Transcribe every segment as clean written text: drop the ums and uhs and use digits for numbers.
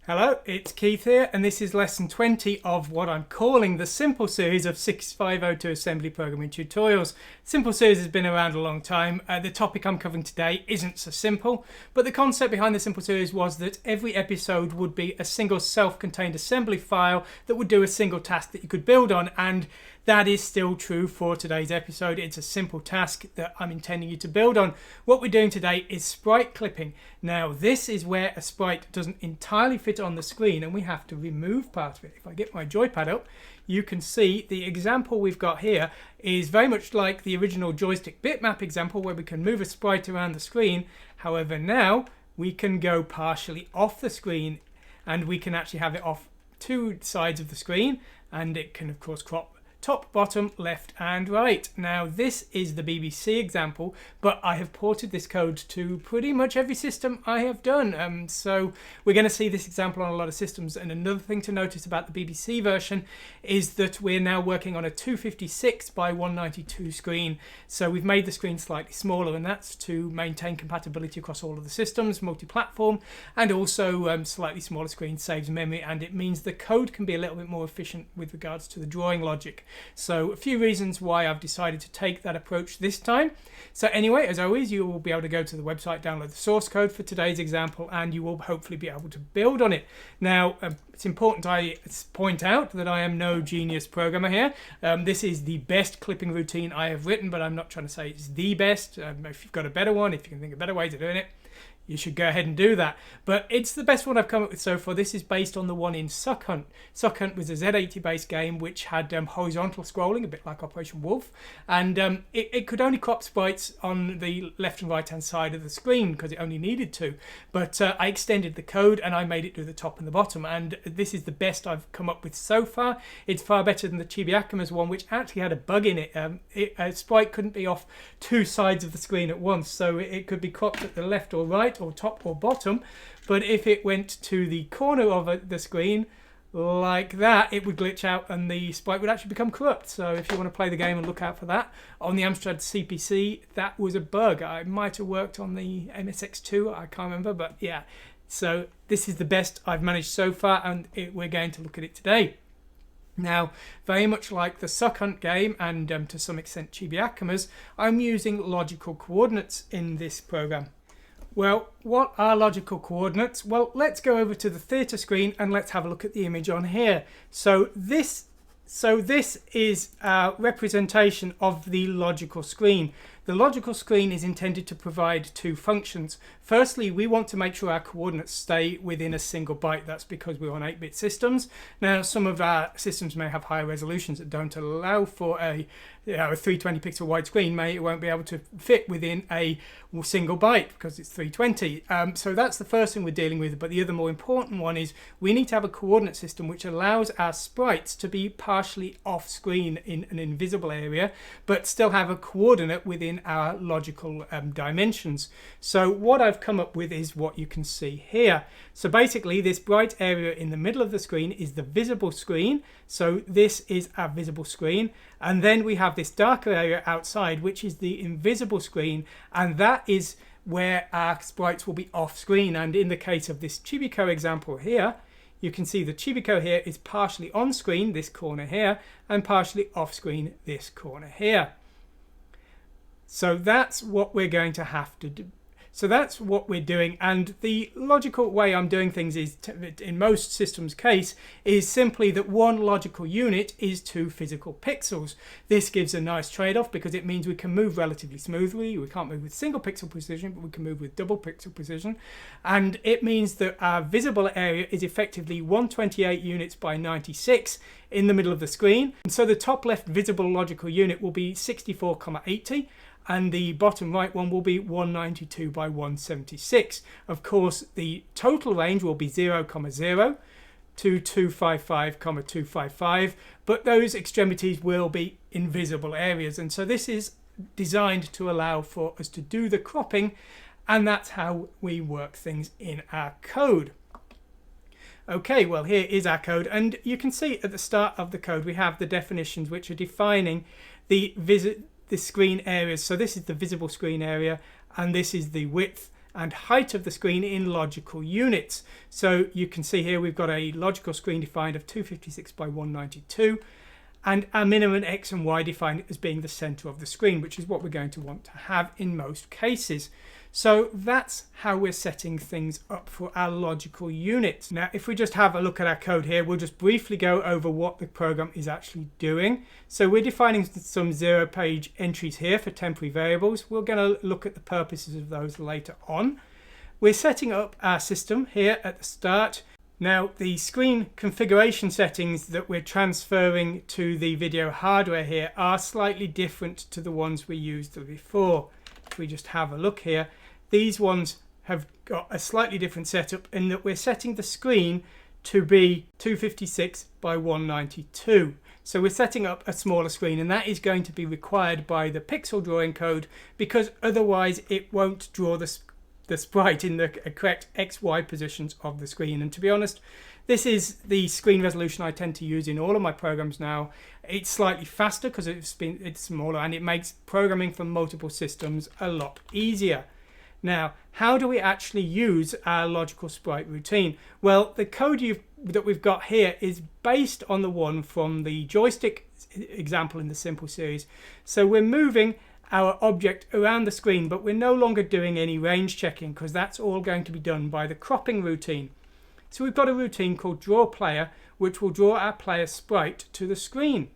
Hello, it's Keith here, and this is lesson 20 of what I'm calling the Simple series of 6502 assembly programming tutorials. Simple series has been around a long time. The topic I'm covering today isn't so simple, but the concept behind the Simple series was that every episode would be a single self-contained assembly file that would do a single task that you could build on, and that is still true for today's episode. It's a simple task that I'm intending you to build on. What we're doing today is sprite clipping. Now, this is where a sprite doesn't entirely fit on the screen and we have to remove part of it. If I get my joypad up, you can see the example we've got here is very much like the original joystick bitmap example where we can move a sprite around the screen. However, now we can go partially off the screen and we can actually have it off two sides of the screen, and it can of course crop top, bottom, left and right. Now this is the BBC example, but I have ported this code to pretty much every system I have done. So we're going to see this example on a lot of systems. And another thing to notice about the BBC version is that we're now working on a 256 by 192 screen. So we've made the screen slightly smaller, and that's to maintain compatibility across all of the systems, multi-platform, and also slightly smaller screen saves memory, and it means the code can be a little bit more efficient with regards to the drawing logic. So a few reasons why I've decided to take that approach this time. So anyway, as always, you will be able to go to the website, download the source code for today's example, and you will hopefully be able to build on it. Now, it's important I point out that I am no genius programmer here. This is the best clipping routine I have written, but I'm not trying to say it's the best. If you've got a better one, if you can think of better ways of doing it, you should go ahead and do that. But it's the best one I've come up with so far. This is based on the one in Suck Hunt. Suck Hunt was a Z80 based game which had horizontal scrolling, a bit like Operation Wolf, and it could only crop sprites on the left and right hand side of the screen because it only needed to. But I extended the code and I made it do the top and the bottom, and this is the best I've come up with so far. It's far better than the Chibi-Akima's one, which actually had a bug in it. A sprite couldn't be off two sides of the screen at once, so it could be cropped at the left or right or top or bottom, but if it went to the corner of the screen like that, it would glitch out and the sprite would actually become corrupt. So if you want to play the game and look out for that, on the Amstrad CPC that was a bug. I might have worked on the MSX2, I can't remember, but yeah. So this is the best I've managed so far, and we're going to look at it today. Now, very much like the Suck Hunt game and to some extent Chibi-Akima's, I'm using logical coordinates in this program. Well, what are logical coordinates? Well, let's go over to the theatre screen and let's have a look at the image on here. So this is a representation of the logical screen. The logical screen is intended to provide two functions. Firstly, we want to make sure our coordinates stay within a single byte. That's because we're on 8-bit systems. Now, some of our systems may have higher resolutions that don't allow for a 320 pixel widescreen. It won't be able to fit within a single byte because it's 320. So that's the first thing we're dealing with. But the other more important one is we need to have a coordinate system which allows our sprites to be partially off screen in an invisible area, but still have a coordinate within our logical dimensions. So what I've come up with is what you can see here. So basically this bright area in the middle of the screen is the visible screen. So this is our visible screen, and then we have this darker area outside which is the invisible screen, and that is where our sprites will be off screen. And in the case of this Chibico example here, you can see the Chibico here is partially on screen, this corner here, and partially off screen, this corner here. So that's what we're going to have to do. So that's what we're doing, and the logical way I'm doing things is, in most systems case, is simply that one logical unit is two physical pixels. This gives a nice trade-off because it means we can move relatively smoothly. We can't move with single pixel precision, but we can move with double pixel precision. And it means that our visible area is effectively 128 units by 96 in the middle of the screen. And so the top left visible logical unit will be 64,80. And the bottom right one will be 192 by 176. Of course, the total range will be 0, 0 to 255, 255, but those extremities will be invisible areas. And so this is designed to allow for us to do the cropping, and that's how we work things in our code. Okay, well, here is our code, and you can see at the start of the code we have the definitions which are defining the screen areas. So this is the visible screen area, and this is the width, and height of the screen in logical units. So you can see here we've got a logical screen defined of 256 by 192, and our minimum X and Y defined as being the center of the screen, which is what we're going to want to have in most cases. So that's how we're setting things up for our logical units. Now, if we just have a look at our code here, we'll just briefly go over what the program is actually doing. So we're defining some zero-page entries here for temporary variables. We're going to look at the purposes of those later on. We're setting up our system here at the start. Now, the screen configuration settings that we're transferring to the video hardware here are slightly different to the ones we used before. If we just have a look here, these ones have got a slightly different setup in that we're setting the screen to be 256 by 192. So we're setting up a smaller screen, and that is going to be required by the pixel drawing code, because otherwise it won't draw the sprite in the correct XY positions of the screen. And to be honest, this is the screen resolution I tend to use in all of my programs now. It's slightly faster because it's smaller, and it makes programming from multiple systems a lot easier. Now, how do we actually use our logical sprite routine? Well, the code that we've got here is based on the one from the joystick example in the simple series. So we're moving our object around the screen, but we're no longer doing any range checking because that's all going to be done by the cropping routine. So we've got a routine called draw player, which will draw our player sprite to the screen.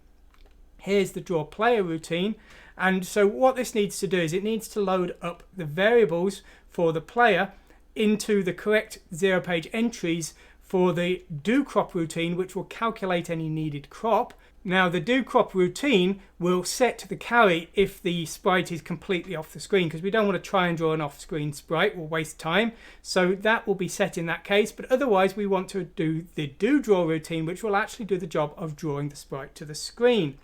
Here's the draw player routine. And so what this needs to do is it needs to load up the variables for the player into the correct zero-page entries for the do crop routine, which will calculate any needed crop. Now, the do crop routine will set the carry if the sprite is completely off the screen, because we don't want to try and draw an off-screen sprite, we'll waste time. So that will be set in that case, but otherwise we want to do the do draw routine, which will actually do the job of drawing the sprite to the screen.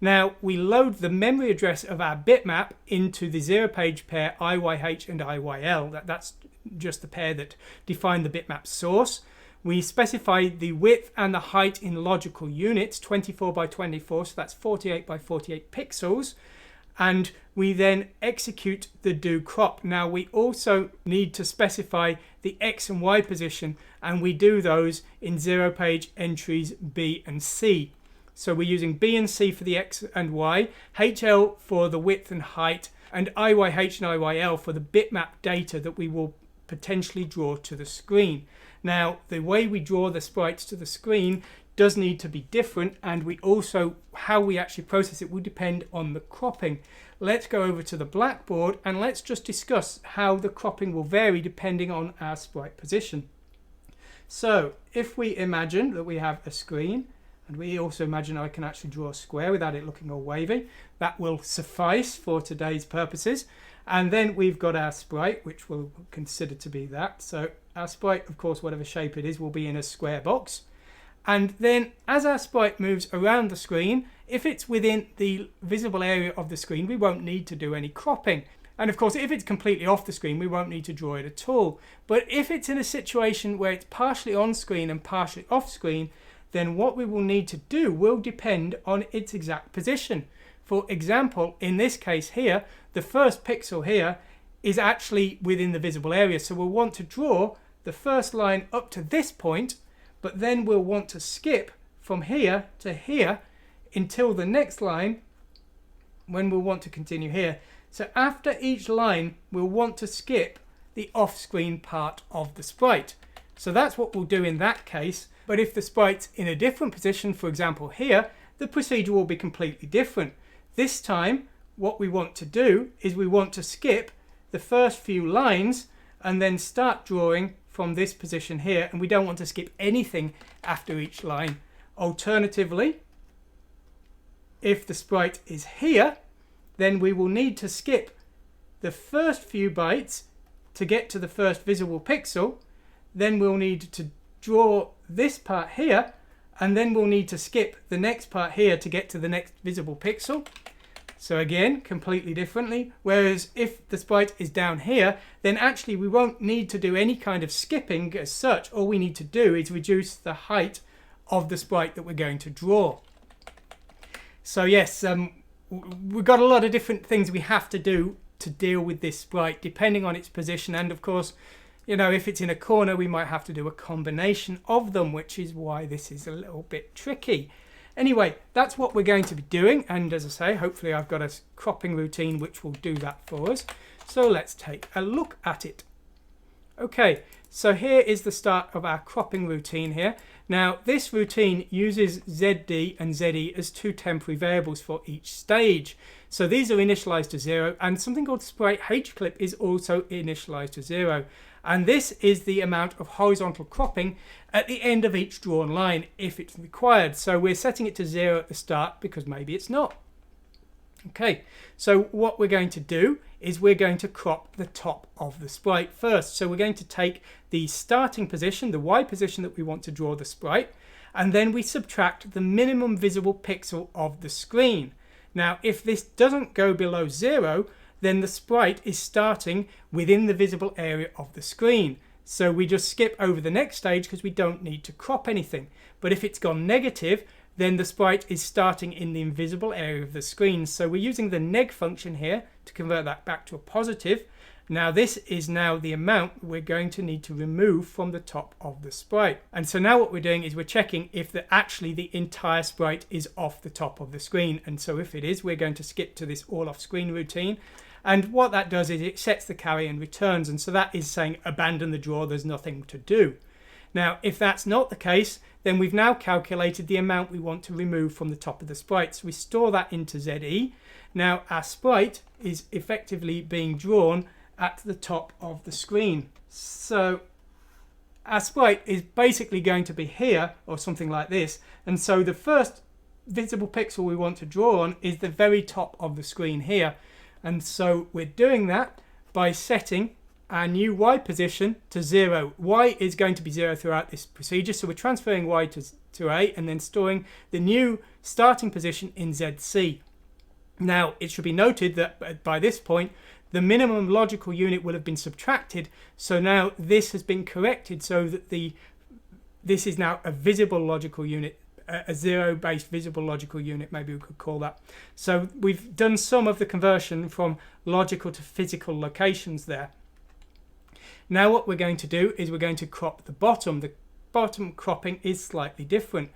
Now, we load the memory address of our bitmap into the zero-page pair IYH and IYL. That's just the pair that define the bitmap source. We specify the width and the height in logical units, 24 by 24, so that's 48 by 48 pixels. And we then execute the do crop. Now, we also need to specify the X and Y position, and we do those in zero-page entries B and C. So we're using B and C for the X and Y, HL for the width and height, and IYH and IYL for the bitmap data that we will potentially draw to the screen. Now, the way we draw the sprites to the screen does need to be different, and we also, how we actually process it will depend on the cropping. Let's go over to the blackboard and let's just discuss how the cropping will vary depending on our sprite position. So if we imagine that we have a screen, and we also imagine I can actually draw a square without it looking all wavy, that will suffice for today's purposes. And then we've got our sprite, which we'll consider to be that. So our sprite, of course, whatever shape it is, will be in a square box. And then as our sprite moves around the screen, if it's within the visible area of the screen, we won't need to do any cropping. And of course, if it's completely off the screen, we won't need to draw it at all. But if it's in a situation where it's partially on screen and partially off screen, then what we will need to do will depend on its exact position. For example, in this case here, the first pixel here is actually within the visible area. So we'll want to draw the first line up to this point, but then we'll want to skip from here to here until the next line, when we'll want to continue here. So after each line, we'll want to skip the off-screen part of the sprite. So that's what we'll do in that case. But if the sprite's in a different position, for example here, the procedure will be completely different. This time, what we want to do is we want to skip the first few lines and then start drawing from this position here, and we don't want to skip anything after each line. Alternatively, if the sprite is here, then we will need to skip the first few bytes to get to the first visible pixel. Then we'll need to draw this part here, and then we'll need to skip the next part here to get to the next visible pixel. So again, completely differently. Whereas if the sprite is down here, then actually we won't need to do any kind of skipping as such. All we need to do is reduce the height of the sprite that we're going to draw. So yes, we've got a lot of different things we have to do to deal with this sprite depending on its position, and of course, you know, if it's in a corner we might have to do a combination of them, which is why this is a little bit tricky. Anyway, that's what we're going to be doing, and as I say, hopefully I've got a cropping routine which will do that for us. So let's take a look at it. Okay, so here is the start of our cropping routine here. Now this routine uses ZD and ZE as two temporary variables for each stage. So these are initialized to 0, and something called sprite hclip is also initialized to 0. And this is the amount of horizontal cropping at the end of each drawn line if it's required. So we're setting it to 0 at the start because maybe it's not. Okay, so what we're going to do is we're going to crop the top of the sprite first. So we're going to take the starting position, the Y position that we want to draw the sprite, and then we subtract the minimum visible pixel of the screen. Now, if this doesn't go below 0, then the sprite is starting within the visible area of the screen. So we just skip over the next stage because we don't need to crop anything. But if it's gone negative, then the sprite is starting in the invisible area of the screen. So we're using the neg function here to convert that back to a positive. Now this is now the amount we're going to need to remove from the top of the sprite. And so now what we're doing is we're checking if actually the entire sprite is off the top of the screen. And so if it is, we're going to skip to this all off screen routine. And what that does is it sets the carry and returns. And so that is saying abandon the draw, there's nothing to do. Now, if that's not the case, then we've now calculated the amount we want to remove from the top of the sprite. So we store that into ZE. Now our sprite is effectively being drawn at the top of the screen. So our sprite is basically going to be here or something like this. And so the first visible pixel we want to draw on is the very top of the screen here. And so we're doing that by setting our new Y position to 0. Y is going to be 0 throughout this procedure. So we're transferring Y to A and then storing the new starting position in ZC. Now, it should be noted that by this point, the minimum logical unit will have been subtracted. So now this has been corrected so that this is now a visible logical unit, a 0-based visible logical unit, maybe we could call that. So we've done some of the conversion from logical to physical locations there. Now what we're going to do is we're going to crop the bottom. The bottom cropping is slightly different.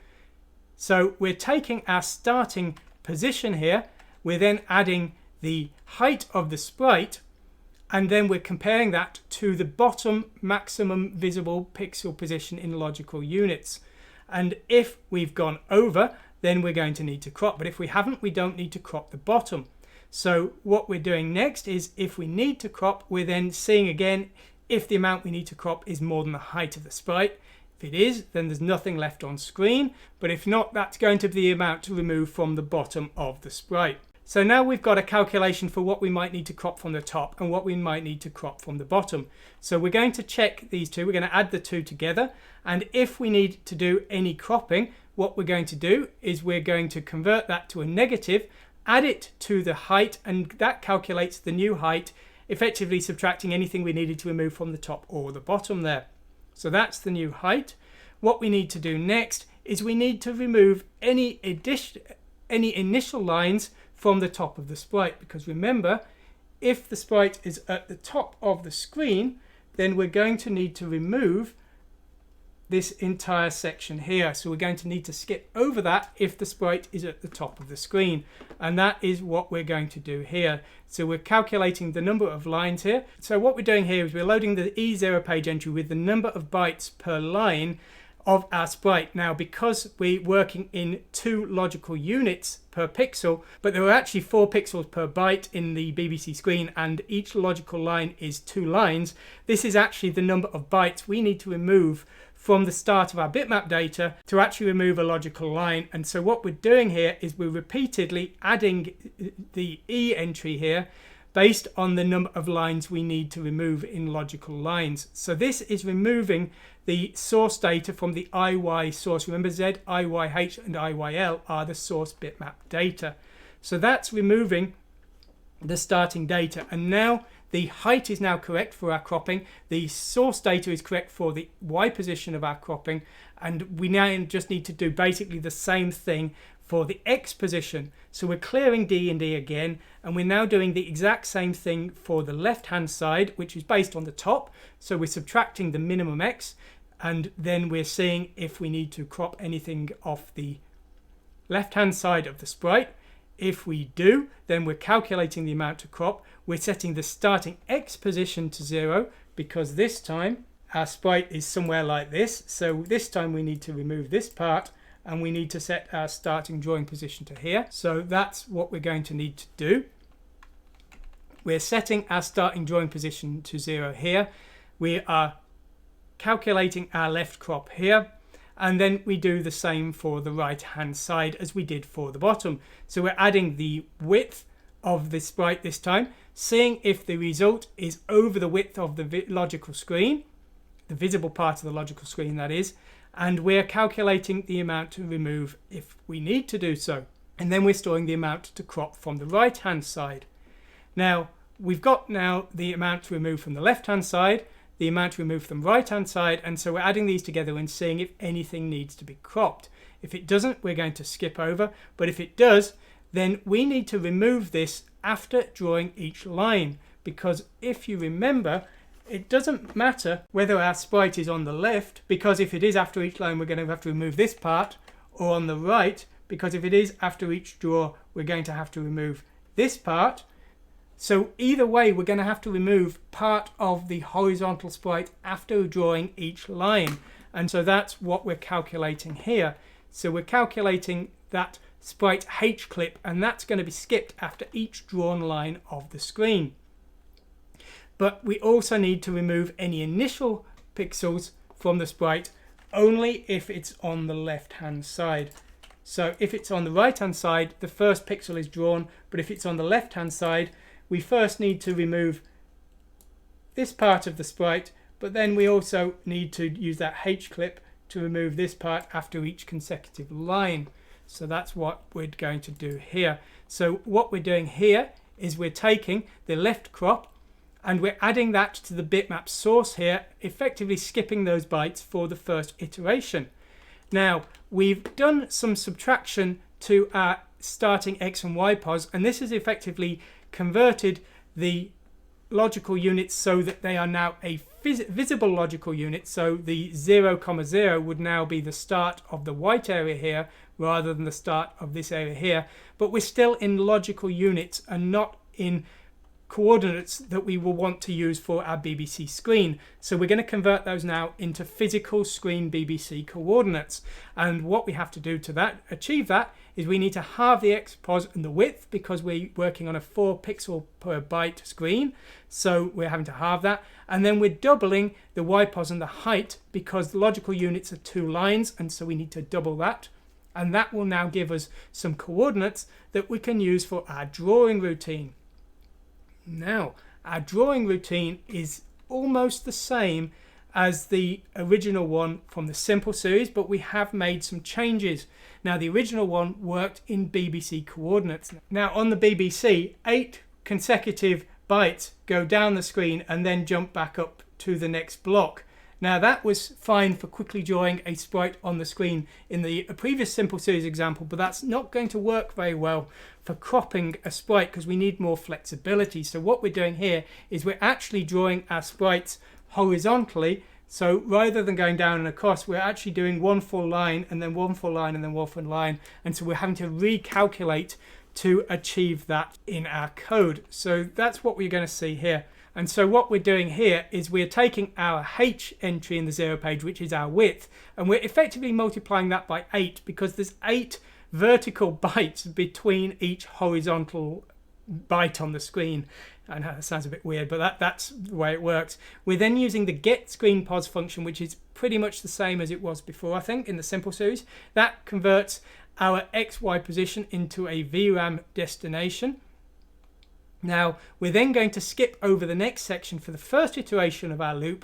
So we're taking our starting position here, we're then adding the height of the sprite, and then we're comparing that to the bottom maximum visible pixel position in logical units. And if we've gone over, then we're going to need to crop. But if we haven't, we don't need to crop the bottom. So what we're doing next is if we need to crop, we're then seeing again if the amount we need to crop is more than the height of the sprite. If it is, then there's nothing left on screen. But if not, that's going to be the amount to remove from the bottom of the sprite. So now we've got a calculation for what we might need to crop from the top and what we might need to crop from the bottom. So we're going to check these two. We're going to add the two together. And if we need to do any cropping, what we're going to do is we're going to convert that to a negative, add it to the height, and that calculates the new height, effectively subtracting anything we needed to remove from the top or the bottom there. So that's the new height. What we need to do next is we need to remove any initial lines from the top of the sprite, because remember, if the sprite is at the top of the screen, then we're going to need to remove this entire section here. So we're going to need to skip over that if the sprite is at the top of the screen, and that is what we're going to do here. So we're calculating the number of lines here. So what we're doing here is we're loading the E0 page entry with the number of bytes per line of our sprite. Now, because we're working in 2 logical units per pixel, but there are actually 4 pixels per byte in the BBC screen, and each logical line is 2 lines, this is actually the number of bytes we need to remove from the start of our bitmap data to actually remove a logical line. And so what we're doing here is we're repeatedly adding the E entry here based on the number of lines we need to remove in logical lines. So this is removing the source data from the IY source. Remember, Z, IYH and IYL are the source bitmap data. So that's removing the starting data. And now the height is now correct for our cropping, the source data is correct for the Y position of our cropping, and we now just need to do basically the same thing for the X position. So we're clearing D and D again, and we're now doing the exact same thing for the left hand side, which is based on the top. So we're subtracting the minimum X, and then we're seeing if we need to crop anything off the left hand side of the sprite. If we do, then we're calculating the amount to crop. We're setting the starting X position to 0 because this time our sprite is somewhere like this. So this time we need to remove this part and we need to set our starting drawing position to here. So that's what we're going to need to do. We're setting our starting drawing position to 0 here. We are calculating our left crop here. And then we do the same for the right hand side as we did for the bottom. So we're adding the width of the sprite this time, seeing if the result is over the width of the logical screen, the visible part of the logical screen that is, and we're calculating the amount to remove if we need to do so. And then we're storing the amount to crop from the right hand side. Now we've got now the amount to remove from the left hand side, the amount to remove from the right hand side, and so we're adding these together and seeing if anything needs to be cropped. If it doesn't, we're going to skip over, but if it does, then we need to remove this after drawing each line, because if you remember, it doesn't matter whether our sprite is on the left, because if it is after each line we're going to have to remove this part, or on the right, because if it is after each draw we're going to have to remove this part. So either way, we're going to have to remove part of the horizontal sprite after drawing each line. And so that's what we're calculating here. So we're calculating that sprite H clip, and that's going to be skipped after each drawn line of the screen. But we also need to remove any initial pixels from the sprite only if it's on the left hand side. So if it's on the right hand side, the first pixel is drawn, but if it's on the left hand side, we first need to remove this part of the sprite, but then we also need to use that H clip to remove this part after each consecutive line. So that's what we're going to do here. So what we're doing here is we're taking the left crop and we're adding that to the bitmap source here, effectively skipping those bytes for the first iteration. Now we've done some subtraction to our starting X and Y pos, and this is effectively converted the logical units so that they are now a visible logical unit. So the 0, 0 would now be the start of the white area here rather than the start of this area here, but we're still in logical units and not in coordinates that we will want to use for our BBC screen. So we're going to convert those now into physical screen BBC coordinates, and what we have to do to achieve that is we need to halve the X pos and the width, because we're working on a 4 pixel per byte screen, so we're having to halve that, and then we're doubling the Y pos and the height because the logical units are 2 lines, and so we need to double that, and that will now give us some coordinates that we can use for our drawing routine. Now, our drawing routine is almost the same as the original one from the simple series, but we have made some changes. Now, the original one worked in BBC coordinates. Now, on the BBC, 8 consecutive bytes go down the screen and then jump back up to the next block. Now, that was fine for quickly drawing a sprite on the screen in the previous simple series example, but that's not going to work very well for cropping a sprite because we need more flexibility. So what we're doing here is we're actually drawing our sprites horizontally. So rather than going down and across, we're actually doing one full line and then one full line and then one full line. And so we're having to recalculate to achieve that in our code. So that's what we're going to see here. And so what we're doing here is we're taking our H entry in the 0 page, which is our width, and we're effectively multiplying that by 8 because there's 8 vertical bytes between each horizontal byte on the screen. I know that sounds a bit weird, but that's the way it works. We're then using the getScreenPos function, which is pretty much the same as it was before, I think, in the simple series. That converts our XY position into a VRAM destination. Now, we're then going to skip over the next section for the first iteration of our loop,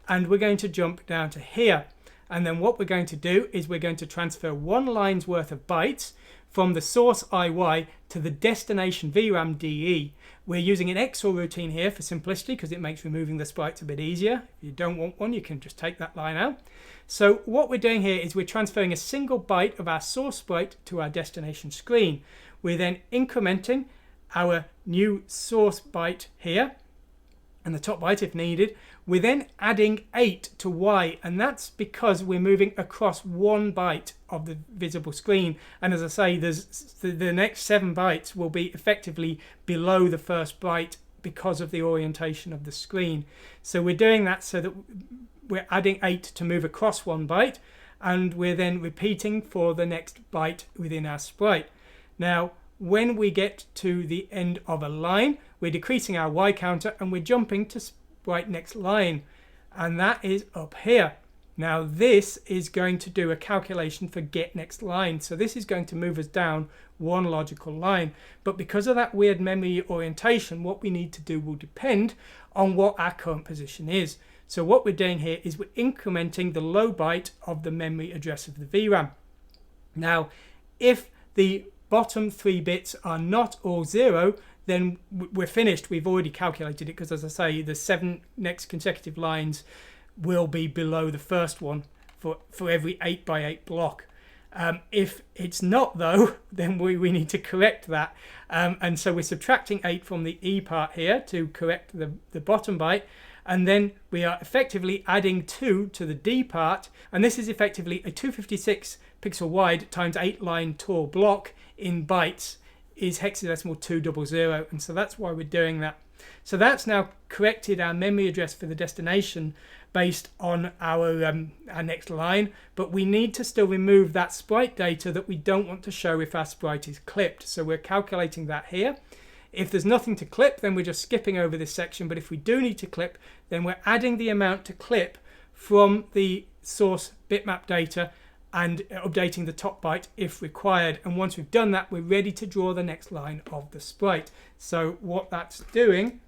and we're going to jump down to here. And then what we're going to do is we're going to transfer one line's worth of bytes from the source IY to the destination VRAM DE. We're using an XOR routine here for simplicity because it makes removing the sprites a bit easier. If you don't want one, you can just take that line out. So what we're doing here is we're transferring a single byte of our source sprite to our destination screen. We're then incrementing our new source byte here and the top byte if needed. We're then adding 8 to Y, and that's because we're moving across 1 byte of the visible screen. And as I say, the next 7 bytes will be effectively below the first byte because of the orientation of the screen. So we're doing that so that we're adding 8 to move across 1 byte, and we're then repeating for the next byte within our sprite. Now, when we get to the end of a line, we're decreasing our Y counter and we're jumping to sprite next line, and that is up here. Now this is going to do a calculation for get next line, so this is going to move us down 1 logical line. But because of that weird memory orientation, what we need to do will depend on what our current position is. So what we're doing here is we're incrementing the low byte of the memory address of the VRAM. Now if the bottom 3 bits are not all 0, then we're finished. We've already calculated it because, as I say, the 7 next consecutive lines will be below the first one for every 8 by 8 block. If it's not though, then we need to correct that. And so we're subtracting 8 from the E part here to correct the bottom byte. And then we are effectively adding 2 to the D part. And this is effectively a 256 pixel wide times 8 line tall block in bytes is hexadecimal 200, and so that's why we're doing that. So that's now corrected our memory address for the destination based on our next line, but we need to still remove that sprite data that we don't want to show if our sprite is clipped. So we're calculating that here. If there's nothing to clip, then we're just skipping over this section, but if we do need to clip, then we're adding the amount to clip from the source bitmap data and updating the top byte if required. And once we've done that, we're ready to draw the next line of the sprite. So what that's doing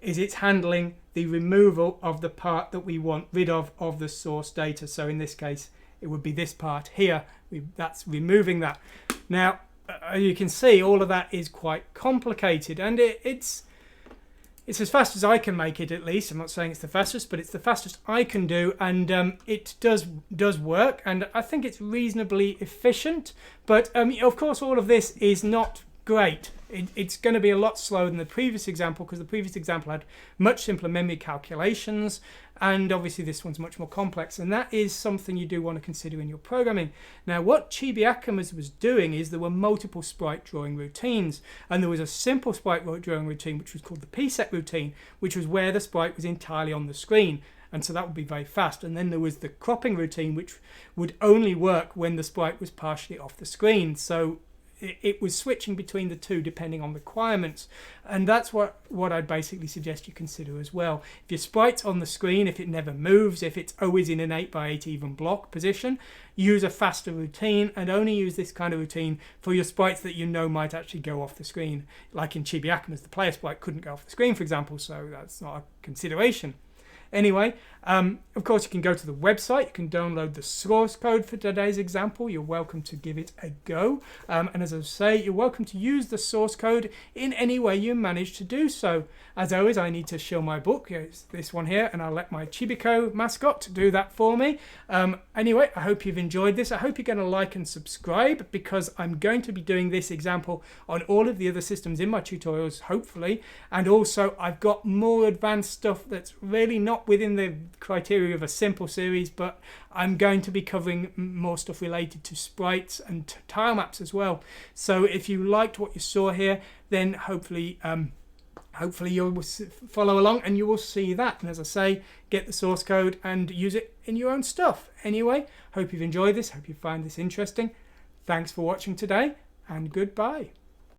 is it's handling the removal of the part that we want rid of the source data. So in this case, it would be this part here. That's removing that. Now, you can see all of that is quite complicated, and it's as fast as I can make it, at least. I'm not saying it's the fastest, but it's the fastest I can do, and it does work, and I think it's reasonably efficient. But of course, all of this is not great. It's going to be a lot slower than the previous example, because the previous example had much simpler memory calculations, and obviously this one's much more complex, and that is something you do want to consider in your programming. Now, what Chibi-Akamas was doing is there were multiple sprite drawing routines, and there was a simple sprite drawing routine which was called the pset routine, which was where the sprite was entirely on the screen, and so that would be very fast. And then there was the cropping routine, which would only work when the sprite was partially off the screen. So it was switching between the two depending on requirements, and that's what I'd basically suggest you consider as well. If your sprite's on the screen, if it never moves, if it's always in an 8 by 8 even block position, use a faster routine, and only use this kind of routine for your sprites that you know might actually go off the screen. Like in Chibi-Akamas, the player sprite couldn't go off the screen, for example, so that's not a consideration. Anyway, of course, you can go to the website, you can download the source code for today's example. You're welcome to give it a go. And as I say, you're welcome to use the source code in any way you manage to do so. As always, I need to show my book. It's this one here, and I'll let my Chibico mascot do that for me. Anyway, I hope you've enjoyed this. I hope you're going to like and subscribe, because I'm going to be doing this example on all of the other systems in my tutorials, hopefully. And also, I've got more advanced stuff that's really not within the criteria of a simple series, but I'm going to be covering more stuff related to sprites and tile maps as well. So if you liked what you saw here, then hopefully you'll follow along and you will see that. And as I say, get the source code and use it in your own stuff. Anyway, hope you've enjoyed this, hope you find this interesting. Thanks for watching today, and goodbye.